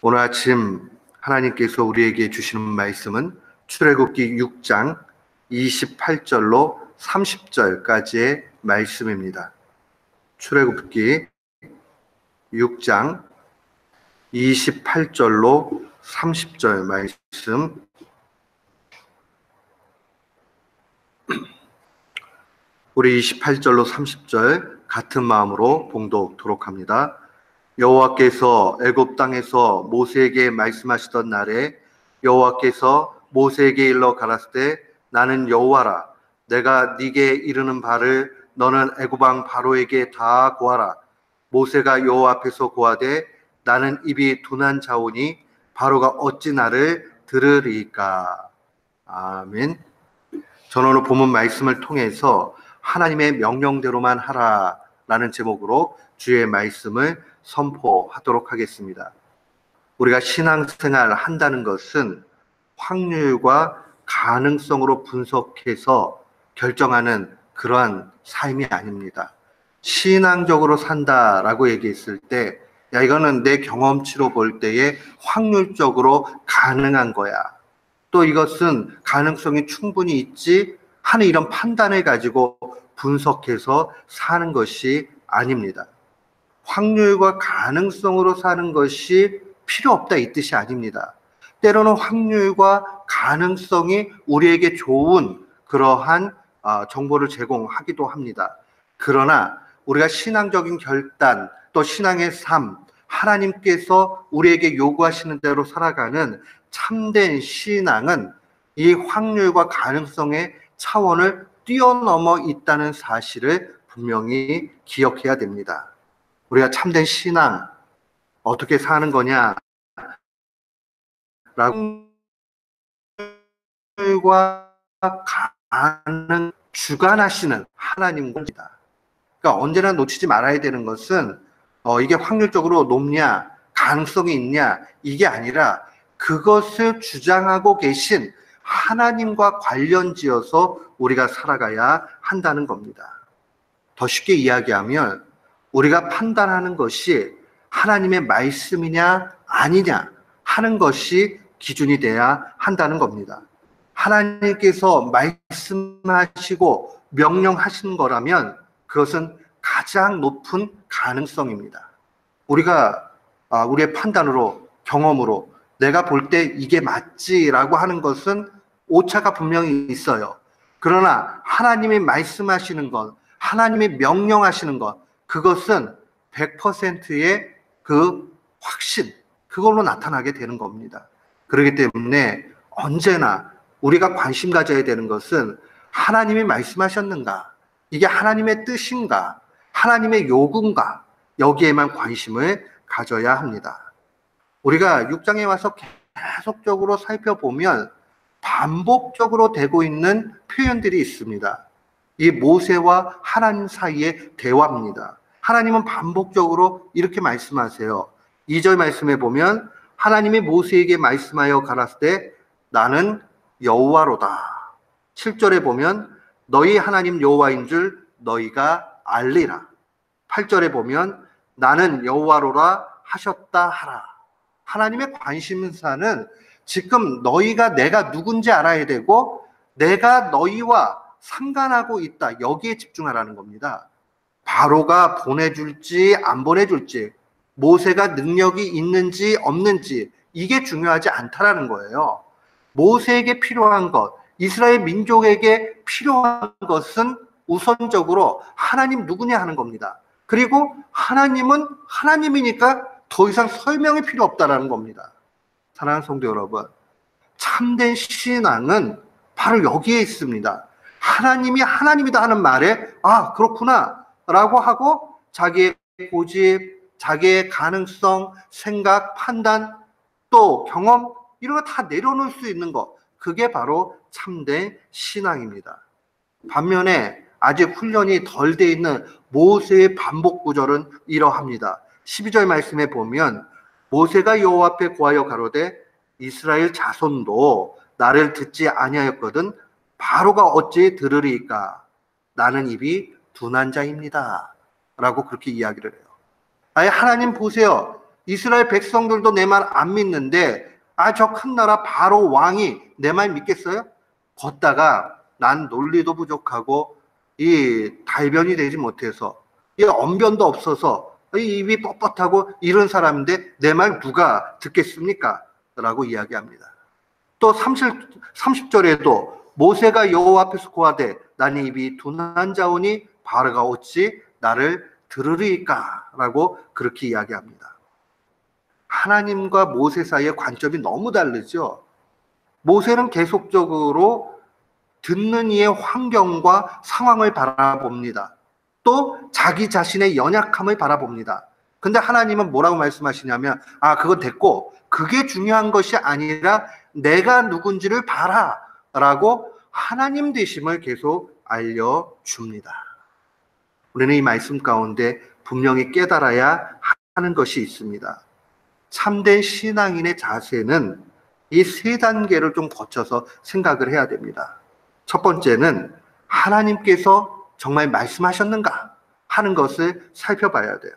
오늘 아침 하나님께서 우리에게 주시는 말씀은 출애굽기 6장 28절로 30절까지의 말씀입니다. 출애굽기 6장 28절로 30절 말씀, 우리 28절로 30절 같은 마음으로 봉독토록 합니다. 여호와께서 애굽 땅에서 모세에게 말씀하시던 날에 여호와께서 모세에게 일러 가라사대 나는 여호와라. 내가 네게 이르는 바를 너는 애굽 왕 바로에게 다 고하라. 모세가 여호와 앞에서 고하되 나는 입이 둔한 자오니 바로가 어찌 나를 들으리까. 아멘. 저는 오늘 본문 말씀을 통해서 하나님의 명령대로만 하라라는 제목으로 주의 말씀을 선포하도록 하겠습니다. 우리가 신앙생활 한다는 것은 확률과 가능성으로 분석해서 결정하는 그러한 삶이 아닙니다. 신앙적으로 산다라고 얘기했을 때, 야, 이거는 내 경험치로 볼 때에 확률적으로 가능한 거야. 또 이것은 가능성이 충분히 있지 하는 이런 판단을 가지고 분석해서 사는 것이 아닙니다. 확률과 가능성으로 사는 것이 필요 없다 이 뜻이 아닙니다. 때로는 확률과 가능성이 우리에게 좋은 그러한 정보를 제공하기도 합니다. 그러나 우리가 신앙적인 결단, 또 신앙의 삶, 하나님께서 우리에게 요구하시는 대로 살아가는 참된 신앙은 이 확률과 가능성의 차원을 뛰어넘어 있다는 사실을 분명히 기억해야 됩니다. 우리가 참된 신앙 어떻게 사는 거냐? 확률과 가능 주관하시는 하나님입니다. 그러니까 언제나 놓치지 말아야 되는 것은 이게 확률적으로 높냐, 가능성이 있냐 이게 아니라 그것을 주장하고 계신 하나님과 관련지어서 우리가 살아가야 한다는 겁니다. 더 쉽게 이야기하면 우리가 판단하는 것이 하나님의 말씀이냐 아니냐 하는 것이 기준이 돼야 한다는 겁니다. 하나님께서 말씀하시고 명령하시는 거라면 그것은 가장 높은 가능성입니다. 우리가 우리의 판단으로, 경험으로 내가 볼 때 이게 맞지라고 하는 것은 오차가 분명히 있어요. 그러나 하나님이 말씀하시는 것, 하나님이 명령하시는 것, 그것은 100%의 그 확신, 그걸로 나타나게 되는 겁니다. 그렇기 때문에 언제나 우리가 관심 가져야 되는 것은 하나님이 말씀하셨는가? 이게 하나님의 뜻인가? 하나님의 요구인가? 여기에만 관심을 가져야 합니다. 우리가 6장에 와서 계속적으로 살펴보면 반복적으로 되고 있는 표현들이 있습니다. 이 모세와 하나님 사이의 대화입니다. 하나님은 반복적으로 이렇게 말씀하세요. 2절 말씀에 보면 하나님이 모세에게 말씀하여 가라사대 나는 여호와로다. 7절에 보면 너희 하나님 여호와인 줄 너희가 알리라. 8절에 보면 나는 여호와로라 하셨다 하라. 하나님의 관심사는 지금 너희가 내가 누군지 알아야 되고 내가 너희와 상관하고 있다. 여기에 집중하라는 겁니다. 바로가 보내줄지 안 보내줄지, 모세가 능력이 있는지 없는지 이게 중요하지 않다라는 거예요. 모세에게 필요한 것, 이스라엘 민족에게 필요한 것은 우선적으로 하나님 누구냐 하는 겁니다. 그리고 하나님은 하나님이니까 더 이상 설명이 필요 없다라는 겁니다. 사랑하는 성도 여러분, 참된 신앙은 바로 여기에 있습니다. 하나님이 하나님이다 하는 말에 그렇구나 라고 하고 자기의 고집, 자기의 가능성, 생각, 판단, 또 경험 이런 거 다 내려놓을 수 있는 것, 그게 바로 참된 신앙입니다. 반면에 아직 훈련이 덜 돼 있는 모세의 반복 구절은 이러합니다. 12절 말씀에 보면 모세가 여호와 앞에 고하여 가로되 이스라엘 자손도 나를 듣지 아니하였거든 바로가 어찌 들으리까? 나는 입이 둔한 자입니다 라고 그렇게 이야기를 해요. 아예 하나님 보세요. 이스라엘 백성들도 내 말 안 믿는데 저 큰 나라 바로 왕이 내 말 믿겠어요? 걷다가 난 논리도 부족하고 이 달변이 되지 못해서 이 언변도 없어서 이 입이 뻣뻣하고 이런 사람인데 내 말 누가 듣겠습니까? 라고 이야기합니다. 또 30절에도 모세가 여호와 앞에서 고하되 나는 입이 둔한 자오니 바로가 어찌 나를 들으리까? 라고 그렇게 이야기합니다. 하나님과 모세 사이의 관점이 너무 다르죠. 모세는 계속적으로 듣는 이의 환경과 상황을 바라봅니다. 또 자기 자신의 연약함을 바라봅니다. 근데 하나님은 뭐라고 말씀하시냐면 그건 됐고 그게 중요한 것이 아니라 내가 누군지를 봐라 라고 하나님 되심을 계속 알려줍니다. 우리는 이 말씀 가운데 분명히 깨달아야 하는 것이 있습니다. 참된 신앙인의 자세는 이 세 단계를 좀 거쳐서 생각을 해야 됩니다. 첫 번째는 하나님께서 정말 말씀하셨는가 하는 것을 살펴봐야 돼요.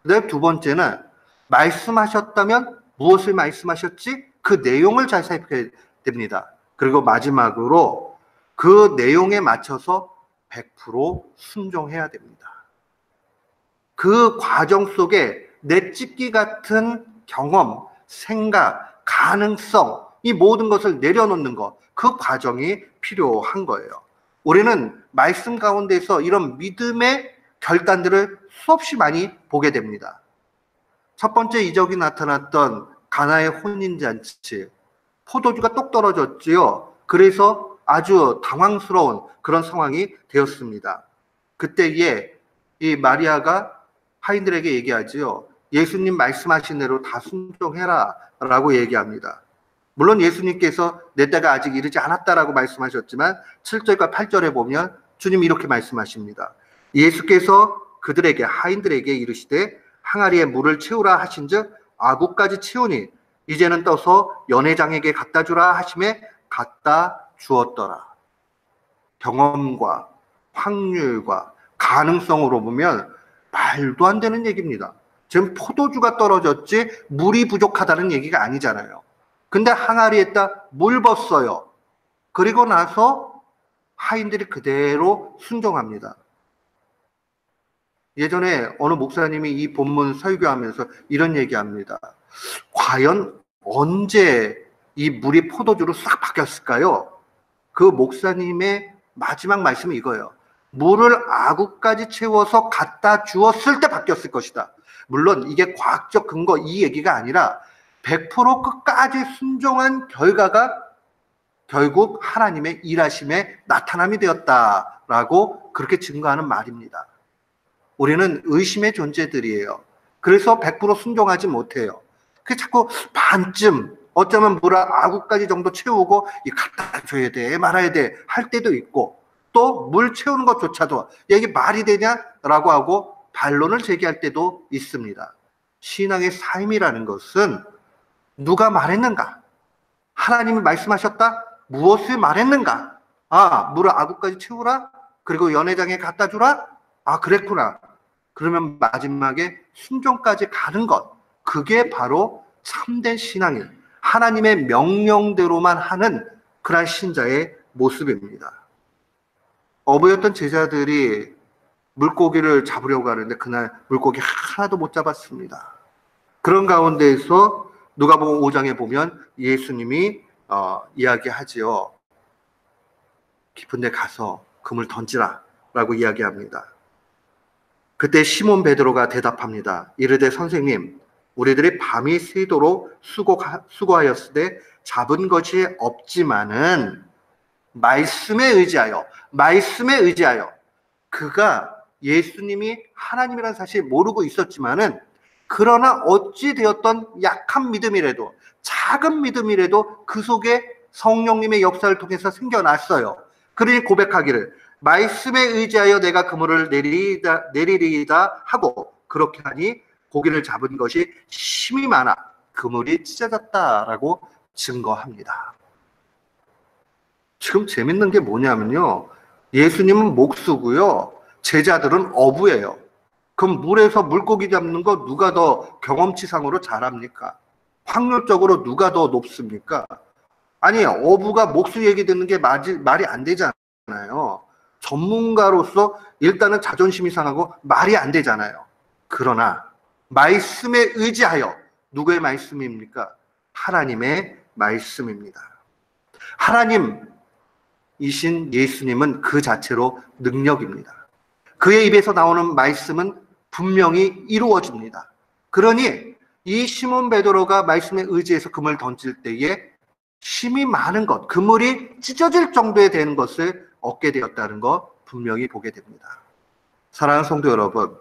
그다음에 두 번째는 말씀하셨다면 무엇을 말씀하셨지? 그 내용을 잘 살펴야 됩니다. 그리고 마지막으로 그 내용에 맞춰서 100% 순종해야 됩니다. 그 과정 속에 내 찍기 같은 경험, 생각, 가능성, 이 모든 것을 내려놓는 것, 그 과정이 필요한 거예요. 우리는 말씀 가운데서 이런 믿음의 결단들을 수없이 많이 보게 됩니다. 첫 번째 이적이 나타났던 가나의 혼인잔치, 포도주가 똑 떨어졌지요. 그래서 아주 당황스러운 그런 상황이 되었습니다. 그때에 이 마리아가 하인들에게 얘기하지요. 예수님 말씀하신 대로 다 순종해라 라고 얘기합니다. 물론 예수님께서 내 때가 아직 이르지 않았다라고 말씀하셨지만 7절과 8절에 보면 주님이 이렇게 말씀하십니다. 예수께서 그들에게 하인들에게 이르시되 항아리에 물을 채우라 하신즉 아구까지 채우니 이제는 떠서 연회장에게 갖다 주라 하심에 갖다 주었더라. 경험과 확률과 가능성으로 보면 말도 안 되는 얘기입니다. 지금 포도주가 떨어졌지 물이 부족하다는 얘기가 아니잖아요. 근데 항아리에다 물 붓어요. 그리고 나서 하인들이 그대로 순종합니다. 예전에 어느 목사님이 이 본문 설교하면서 이런 얘기합니다. 과연 언제 이 물이 포도주로 싹 바뀌었을까요? 그 목사님의 마지막 말씀이 이거예요. 물을 아구까지 채워서 갖다 주었을 때 바뀌었을 것이다. 물론 이게 과학적 근거 이 얘기가 아니라 100% 끝까지 순종한 결과가 결국 하나님의 일하심의 나타남이 되었다라고 그렇게 증거하는 말입니다. 우리는 의심의 존재들이에요. 그래서 100% 순종하지 못해요. 그 자꾸 반쯤 어쩌면 물을 아구까지 정도 채우고 갖다 줘야 돼 말아야 돼 할 때도 있고 또 물 채우는 것조차도 이게 말이 되냐라고 하고 반론을 제기할 때도 있습니다. 신앙의 삶이라는 것은 누가 말했는가? 하나님이 말씀하셨다? 무엇을 말했는가? 물을 아구까지 채우라? 그리고 연회장에 갖다 주라? 그랬구나. 그러면 마지막에 순종까지 가는 것, 그게 바로 참된 신앙인, 하나님의 명령대로만 하는 그런 신자의 모습입니다. 어부였던 제자들이 물고기를 잡으려고 하는데 그날 물고기 하나도 못 잡았습니다. 그런 가운데에서 누가복음 5장에 보면 예수님이 이야기하지요. 깊은 데 가서 금을 던지라 라고 이야기합니다. 그때 시몬 베드로가 대답합니다. 이르되 선생님, 우리들이 밤이 새도록 수고하였으되 잡은 것이 없지만은 말씀에 의지하여 그가 예수님이 하나님이라는 사실 모르고 있었지만은 그러나 어찌 되었던 약한 믿음이라도 작은 믿음이라도 그 속에 성령님의 역사를 통해서 생겨났어요. 그러니 고백하기를 말씀에 의지하여 내가 그물을 내리리이다 하고 그렇게 하니 고기를 잡은 것이 힘이 많아 그물이 찢어졌다라고 증거합니다. 지금 재밌는 게 뭐냐면요. 예수님은 목수고요. 제자들은 어부예요. 그럼 물에서 물고기 잡는 거 누가 더 경험치상으로 잘합니까? 확률적으로 누가 더 높습니까? 아니, 어부가 목수 얘기 듣는 게 말이 안 되잖아요. 전문가로서 일단은 자존심이 상하고 말이 안 되잖아요. 그러나 말씀에 의지하여, 누구의 말씀입니까? 하나님의 말씀입니다. 하나님이신 예수님은 그 자체로 능력입니다. 그의 입에서 나오는 말씀은 분명히 이루어집니다. 그러니 이 시몬 베드로가 말씀에 의지해서 그물 던질 때에 힘이 많은 것, 그물이 찢어질 정도에 되는 것을 얻게 되었다는 거 분명히 보게 됩니다. 사랑하는 성도 여러분,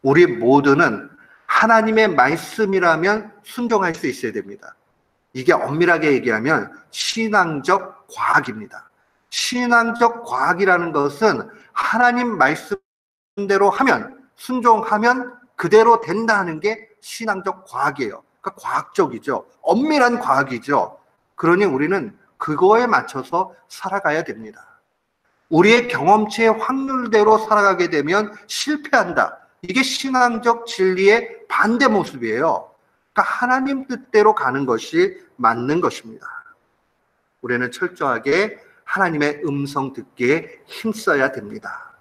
우리 모두는 하나님의 말씀이라면 순종할 수 있어야 됩니다. 이게 엄밀하게 얘기하면 신앙적 과학입니다. 신앙적 과학이라는 것은 하나님 말씀대로 하면, 순종하면 그대로 된다는 게 신앙적 과학이에요. 그러니까 과학적이죠. 엄밀한 과학이죠. 그러니 우리는 그거에 맞춰서 살아가야 됩니다. 우리의 경험치의 확률대로 살아가게 되면 실패한다. 이게 신앙적 진리의 반대 모습이에요. 그러니까 하나님 뜻대로 가는 것이 맞는 것입니다. 우리는 철저하게 하나님의 음성 듣기에 힘써야 됩니다.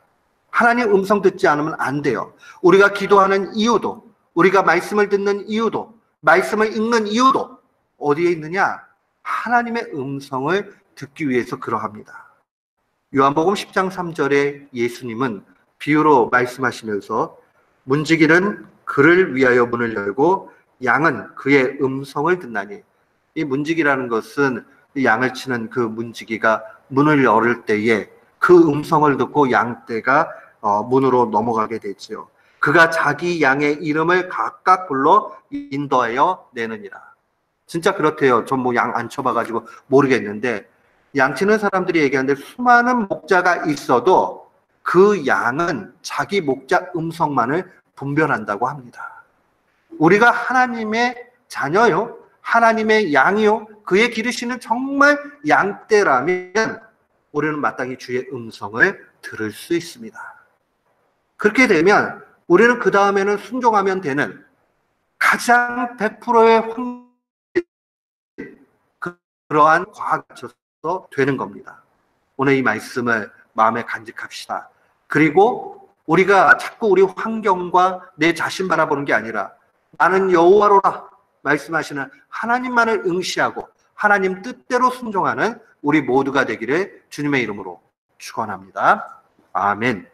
하나님 음성 듣지 않으면 안 돼요. 우리가 기도하는 이유도, 우리가 말씀을 듣는 이유도, 말씀을 읽는 이유도 어디에 있느냐? 하나님의 음성을 듣기 위해서 그러합니다. 요한복음 10장 3절에 예수님은 비유로 말씀하시면서 문지기는 그를 위하여 문을 열고 양은 그의 음성을 듣나니, 이 문지기라는 것은 양을 치는 그 문지기가 문을 열을 때에 그 음성을 듣고 양떼가 문으로 넘어가게 되지요. 그가 자기 양의 이름을 각각 불러 인도하여 내느니라. 진짜 그렇대요. 전 뭐 양 안 쳐봐가지고 모르겠는데, 양 치는 사람들이 얘기하는데 수많은 목자가 있어도 그 양은 자기 목자 음성만을 분별한다고 합니다. 우리가 하나님의 자녀요, 하나님의 양이요, 그의 기르시는 정말 양떼라면 우리는 마땅히 주의 음성을 들을 수 있습니다. 그렇게 되면 우리는 그 다음에는 순종하면 되는 가장 100%의 확률, 그러한 과학에 맞춰서 되는 겁니다. 오늘 이 말씀을 마음에 간직합시다. 그리고 우리가 자꾸 우리 환경과 내 자신 바라보는 게 아니라 나는 여호와로라 말씀하시는 하나님만을 응시하고 하나님 뜻대로 순종하는 우리 모두가 되기를 주님의 이름으로 축원합니다. 아멘.